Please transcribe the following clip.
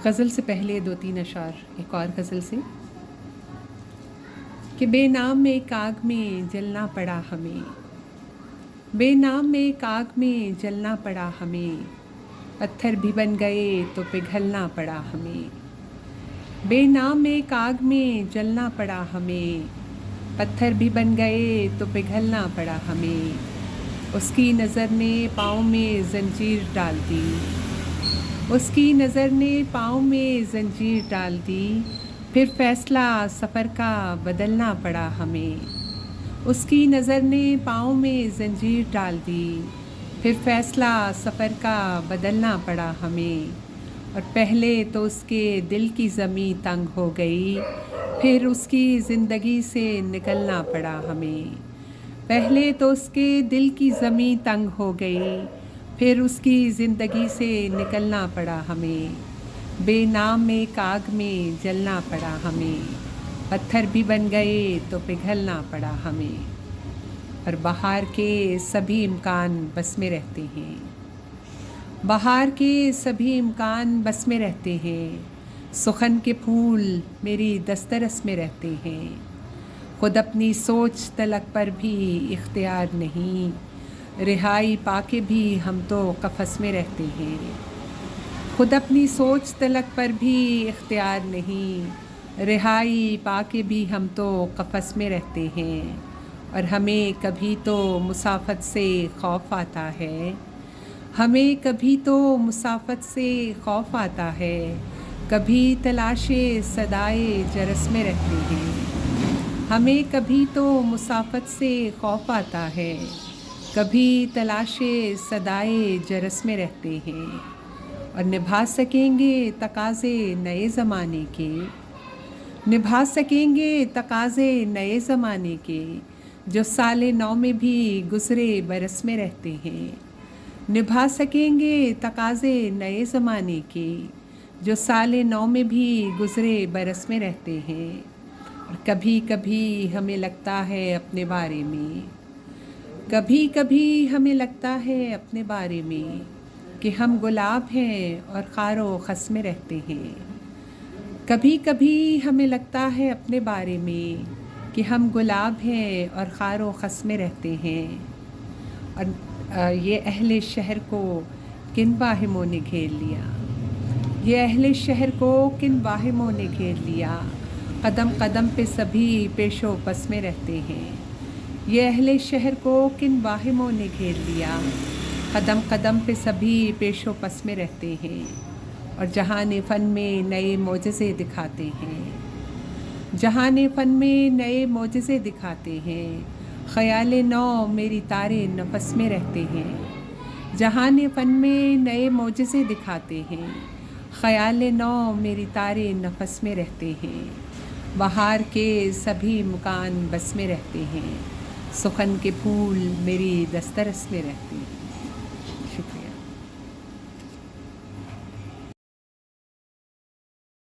غزل سے پہلے دو تین اشعار ایک اور غزل سے کہ بے نام ایک آگ میں جلنا پڑا ہمیں، بے نام ایک آگ میں جلنا پڑا ہمیں، پتھر بھی بن گئے تو پگھلنا پڑا ہمیں، بے نام ایک آگ میں جلنا پڑا ہمیں، پتھر بھی بن گئے تو پگھلنا پڑا ہمیں، اس کی نظر نے پاؤں میں زنجیر ڈال دی، اس کی نظر نے پاؤں میں زنجیر ڈال دی، پھر فیصلہ سفر کا بدلنا پڑا ہمیں، اس کی نظر نے پاؤں میں زنجیر ڈال دی، پھر فیصلہ سفر کا بدلنا پڑا ہمیں، اور پہلے تو اس کے دل کی زمیں تنگ ہو گئی، پھر اس کی زندگی سے نکلنا پڑا ہمیں، پہلے تو اس کے دل کی زمیں تنگ ہو گئی، پھر اس کی زندگی سے نکلنا پڑا ہمیں، بے نام ایک آگ میں جلنا پڑا ہمیں، پتھر بھی بن گئے تو پگھلنا پڑا ہمیں، اور بہار کے سبھی امکان بس میں رہتے ہیں، بہار کے سبھی امکان بس میں رہتے ہیں، سخن کے پھول میری دسترس میں رہتے ہیں، خود اپنی سوچ طلق پر بھی اختیار نہیں، رہائی پا کے بھی ہم تو قفس میں رہتے ہیں، خود اپنی سوچ طلق پر بھی اختیار نہیں، رہائی پا کے بھی ہم تو قفس میں رہتے ہیں، اور ہمیں کبھی تو مسافت سے خوف آتا ہے، ہمیں کبھی تو مسافت سے خوف آتا ہے، کبھی تلاش صدائے جرس میں رہتے ہیں، ہمیں کبھی تو مسافت سے خوف آتا ہے، کبھی تلاش صدائے جرس میں رہتے ہیں، اور نبھا سکیں گے تقاضے نئے زمانے کے، نبھا سکیں گے تقاضے نئے زمانے کے، جو سال نو میں بھی گزرے برس میں رہتے ہیں، نبھا سکیں گے تقاضے نئے زمانے کے، جو سال نو میں بھی گزرے برس میں رہتے ہیں، اور کبھی کبھی ہمیں لگتا ہے اپنے بارے میں، کبھی کبھی ہمیں لگتا ہے اپنے بارے میں کہ ہم گلاب ہیں اور خار و خس میں رہتے ہیں، کبھی کبھی ہمیں لگتا ہے اپنے بارے میں کہ ہم گلاب ہیں اور خار و خس میں رہتے ہیں، اور یہ اہل شہر کو کن واہموں نے گھیر لیا، یہ اہل شہر کو کن واہموں نے گھیر لیا، قدم قدم پہ سبھی پیش و پس میں رہتے ہیں، یہ اہل شہر کو کن واہموں نے گھیر لیا، قدم قدم پہ سبھی پیش و پس میں رہتے ہیں، اور جہان فن میں نئے معجزے دکھاتے ہیں، جہان فن میں نئے معجزے دکھاتے ہیں، خیال نو میری تارے نفس میں رہتے ہیں، جہان فن میں نئے معجزے دکھاتے ہیں، خیال نو میری تارے نفس میں رہتے ہیں، بہار کے سبھی مکان بس میں رہتے ہیں، سخن کے پھول میری دسترس میں رہتے ہیں۔